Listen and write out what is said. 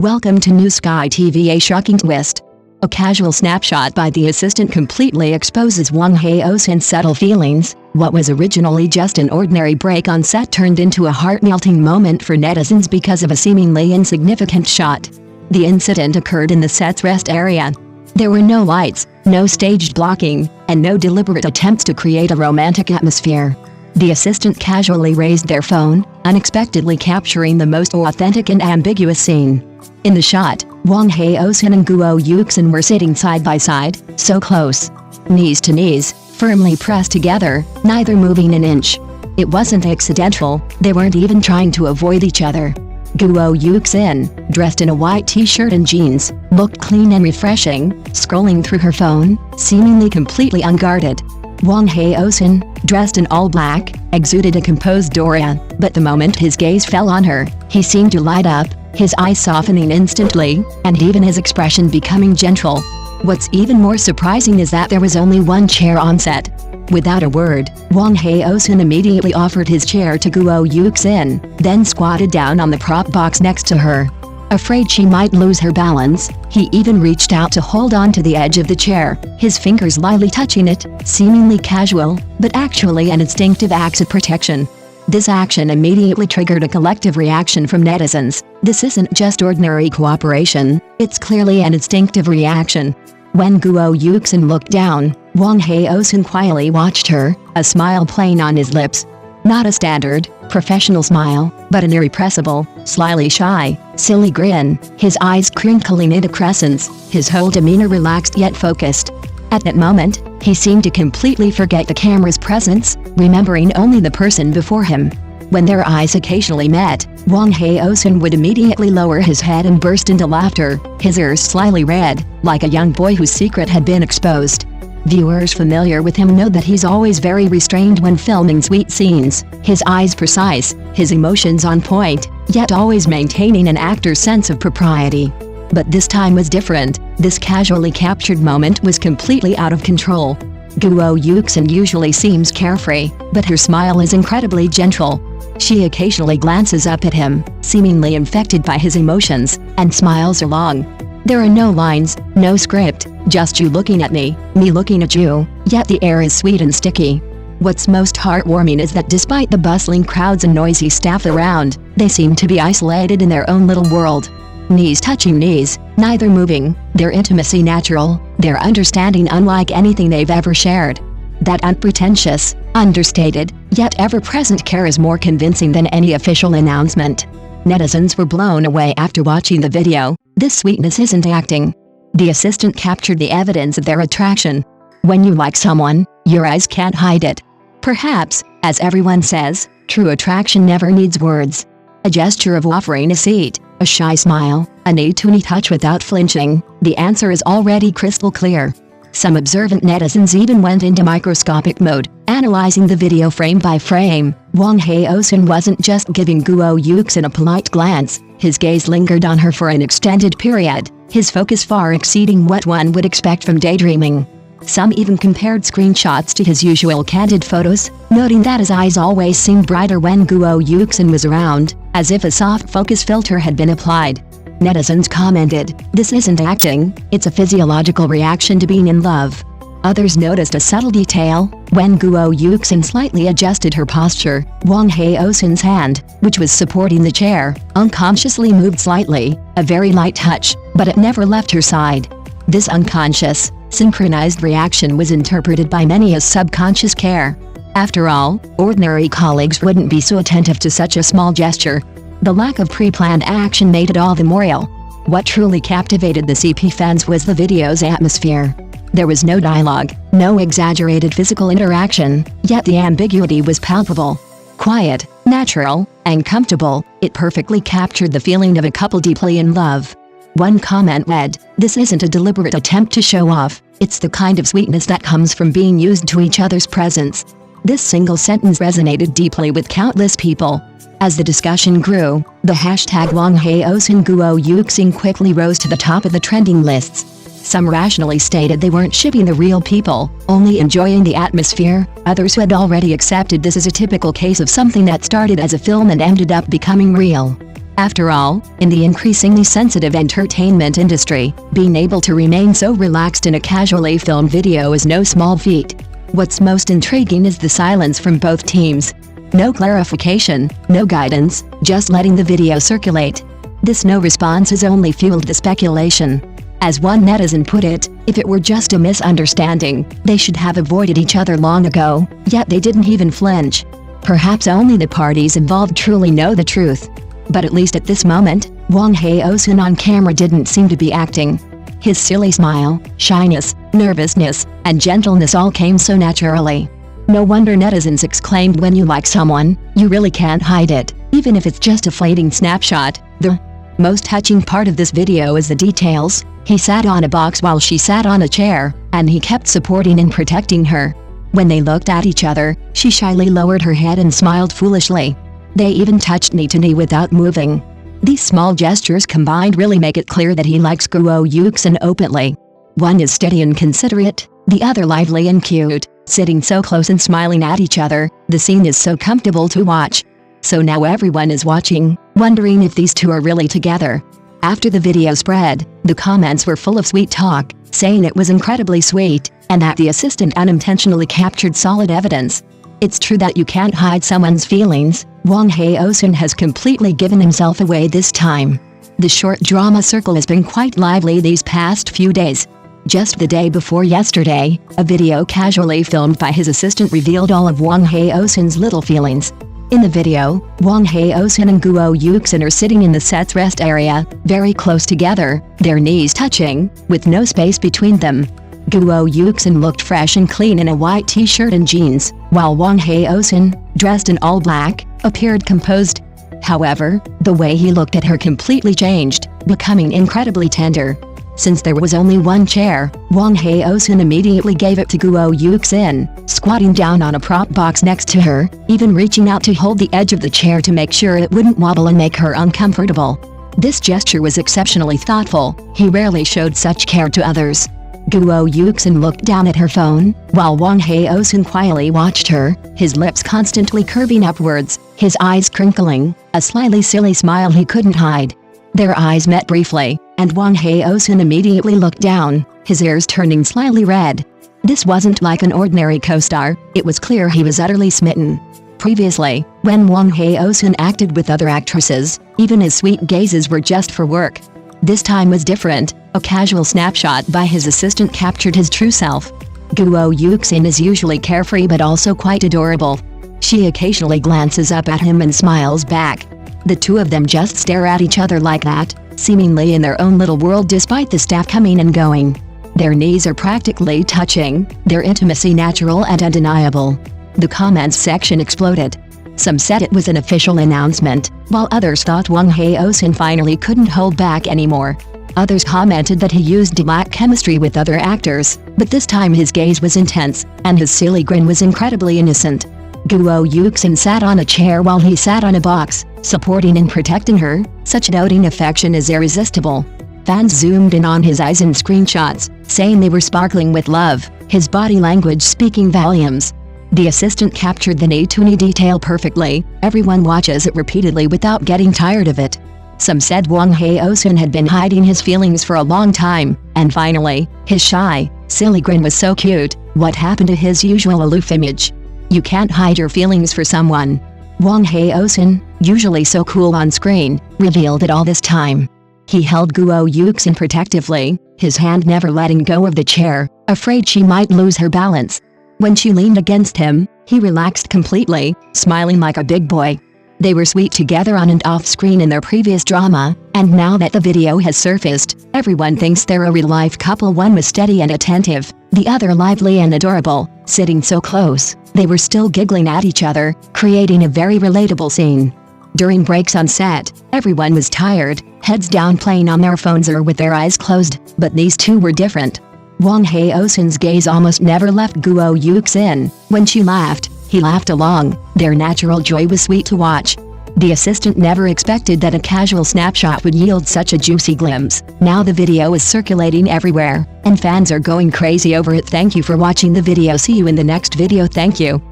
Welcome to New Sky TV. A shocking twist. A casual snapshot by the assistant completely exposes Wang Haozhen's subtle feelings. What was originally just an ordinary break on set turned into a heart-melting moment for netizens because of a seemingly insignificant shot. The incident occurred in the set's rest area. There were no lights, no staged blocking, and no deliberate attempts to create a romantic atmosphere. The assistant casually raised their phone, unexpectedly capturing the most authentic and ambiguous scene. In the shot, Wang Haozhen and Guo Yuxin were sitting side by side, so close. Knees to knees, firmly pressed together, neither moving an inch. It wasn't accidental, they weren't even trying to avoid each other. Guo Yuxin, dressed in a white t-shirt and jeans, looked clean and refreshing, scrolling through her phone, seemingly completely unguarded. Wang Haozhen, dressed in all black, exuded a composed aura, but the moment his gaze fell on her, he seemed to light up, his eyes softening instantly, and even his expression becoming gentle. What's even more surprising is that there was only one chair on set. Without a word, Wang Haozhen immediately offered his chair to Guo Yuxin, then squatted down on the prop box next to her. Afraid she might lose her balance, he even reached out to hold on to the edge of the chair, his fingers lightly touching it, seemingly casual, but actually an instinctive act of protection. This action immediately triggered a collective reaction from netizens. This isn't just ordinary cooperation, it's clearly an instinctive reaction. When Guo Yuxin looked down, Wang Haozhen quietly watched her, a smile playing on his lips. Not a standard, professional smile, but an irrepressible, slyly shy, silly grin, his eyes crinkling into crescents, his whole demeanor relaxed yet focused. At that moment, he seemed to completely forget the camera's presence, remembering only the person before him. When their eyes occasionally met, Wang Haozhen would immediately lower his head and burst into laughter, his ears slyly red, like a young boy whose secret had been exposed. Viewers familiar with him know that he's always very restrained when filming sweet scenes, his eyes precise, his emotions on point, yet always maintaining an actor's sense of propriety. But this time was different. This casually captured moment was completely out of control. Guo Yuxin usually seems carefree, but her smile is incredibly gentle. She occasionally glances up at him, seemingly infected by his emotions, and smiles along. There are no lines, no script, just you looking at me looking at you, yet the air is sweet and sticky. What's most heartwarming is that despite the bustling crowds and noisy staff around, they seem to be isolated in their own little world. Knees touching knees, neither moving, their intimacy natural, their understanding unlike anything they've ever shared. That unpretentious, understated, yet ever-present care is more convincing than any official announcement. Netizens were blown away after watching the video. This sweetness isn't acting. The assistant captured the evidence of their attraction. When you like someone, your eyes can't hide it. Perhaps, as everyone says, true attraction never needs words. A gesture of offering a seat, a shy smile, a knee-to-knee touch without flinching, the answer is already crystal clear. Some observant netizens even went into microscopic mode, analyzing the video frame by frame. Wang Haozhen wasn't just giving Guo Yuxin a polite glance, his gaze lingered on her for an extended period, his focus far exceeding what one would expect from daydreaming. Some even compared screenshots to his usual candid photos, noting that his eyes always seemed brighter when Guo Yuxin was around, as if a soft focus filter had been applied. Netizens commented, "This isn't acting, it's a physiological reaction to being in love." Others noticed a subtle detail. When Guo Yuxin slightly adjusted her posture, Wang Haozhen's hand, which was supporting the chair, unconsciously moved slightly, a very light touch, but it never left her side. This unconscious, synchronized reaction was interpreted by many as subconscious care. After all, ordinary colleagues wouldn't be so attentive to such a small gesture. The lack of pre-planned action made it all the more real. What truly captivated the CP fans was the video's atmosphere. There was no dialogue, no exaggerated physical interaction, yet the ambiguity was palpable. Quiet, natural, and comfortable, it perfectly captured the feeling of a couple deeply in love. One comment read, "This isn't a deliberate attempt to show off, it's the kind of sweetness that comes from being used to each other's presence." This single sentence resonated deeply with countless people. As the discussion grew, the hashtag Wang Haozhen Guo Yuxin quickly rose to the top of the trending lists. Some rationally stated they weren't shipping the real people, only enjoying the atmosphere. Others had already accepted this as a typical case of something that started as a film and ended up becoming real. After all, in the increasingly sensitive entertainment industry, being able to remain so relaxed in a casually filmed video is no small feat. What's most intriguing is the silence from both teams. No clarification, no guidance, just letting the video circulate. This no response has only fueled the speculation. As one netizen put it, if it were just a misunderstanding, they should have avoided each other long ago, yet they didn't even flinch. Perhaps only the parties involved truly know the truth. But at least at this moment, Wang Haozhen on camera didn't seem to be acting. His silly smile, shyness, nervousness, and gentleness all came so naturally. No wonder netizens exclaimed, when you like someone, you really can't hide it, even if it's just a fleeting snapshot. The most touching part of this video is the details. He sat on a box while she sat on a chair, and he kept supporting and protecting her. When they looked at each other, she shyly lowered her head and smiled foolishly. They even touched knee to knee without moving. These small gestures combined really make it clear that he likes Guo Yuxin openly. One is steady and considerate, the other lively and cute, sitting so close and smiling at each other. The scene is so comfortable to watch. So now everyone is watching, wondering if these two are really together. After the video spread, the comments were full of sweet talk, saying it was incredibly sweet, and that the assistant unintentionally captured solid evidence. It's true that you can't hide someone's feelings. Wang Haozhen has completely given himself away this time. The short drama circle has been quite lively these past few days. Just the day before yesterday, a video casually filmed by his assistant revealed all of Wang Haozhen's little feelings. In the video, Wang Haozhen and Guo Yuxin are sitting in the set's rest area, very close together, their knees touching, with no space between them. Guo Yuxin looked fresh and clean in a white t-shirt and jeans, while Wang Haozhen, dressed in all black, appeared composed. However, the way he looked at her completely changed, becoming incredibly tender. Since there was only one chair, Wang Haozhen immediately gave it to Guo Yuxin, squatting down on a prop box next to her, even reaching out to hold the edge of the chair to make sure it wouldn't wobble and make her uncomfortable. This gesture was exceptionally thoughtful. He rarely showed such care to others. Guo Yuxin looked down at her phone, while Wang Haozhen quietly watched her, his lips constantly curving upwards, his eyes crinkling, a slyly silly smile he couldn't hide. Their eyes met briefly, and Wang Haozhen immediately looked down, his ears turning slightly red. This wasn't like an ordinary co-star, it was clear he was utterly smitten. Previously, when Wang Haozhen acted with other actresses, even his sweet gazes were just for work. This time was different. A casual snapshot by his assistant captured his true self. Guo Yuxin is usually carefree but also quite adorable. She occasionally glances up at him and smiles back. The two of them just stare at each other like that, seemingly in their own little world despite the staff coming and going. Their knees are practically touching, their intimacy natural and undeniable. The comments section exploded. Some said it was an official announcement, while others thought Wang Haozhen finally couldn't hold back anymore. Others commented that he used lack chemistry with other actors, but this time his gaze was intense, and his silly grin was incredibly innocent. Guo Yuxin sat on a chair while he sat on a box, supporting and protecting her. Such doting affection is irresistible. Fans zoomed in on his eyes in screenshots, saying they were sparkling with love, his body language speaking volumes. The assistant captured the knee-to-knee detail perfectly. Everyone watches it repeatedly without getting tired of it. Some said Wang Haozhen had been hiding his feelings for a long time, and finally, his shy, silly grin was so cute. What happened to his usual aloof image? You can't hide your feelings for someone. Wang Haozhen, usually so cool on screen, revealed it all this time. He held Guo Yuxin protectively, his hand never letting go of the chair, afraid she might lose her balance. When she leaned against him, he relaxed completely, smiling like a big boy. They were sweet together on and off screen in their previous drama, and now that the video has surfaced, everyone thinks they're a real-life couple. One was steady and attentive, the other lively and adorable, sitting so close, they were still giggling at each other, creating a very relatable scene. During breaks on set, everyone was tired, heads down playing on their phones or with their eyes closed, but these two were different. Wang Haozhen's gaze almost never left Guo Yuxin. When she laughed, he laughed along. Their natural joy was sweet to watch. The assistant never expected that a casual snapshot would yield such a juicy glimpse. Now the video is circulating everywhere, and fans are going crazy over it. Thank you for watching the video. See you in the next video. Thank you.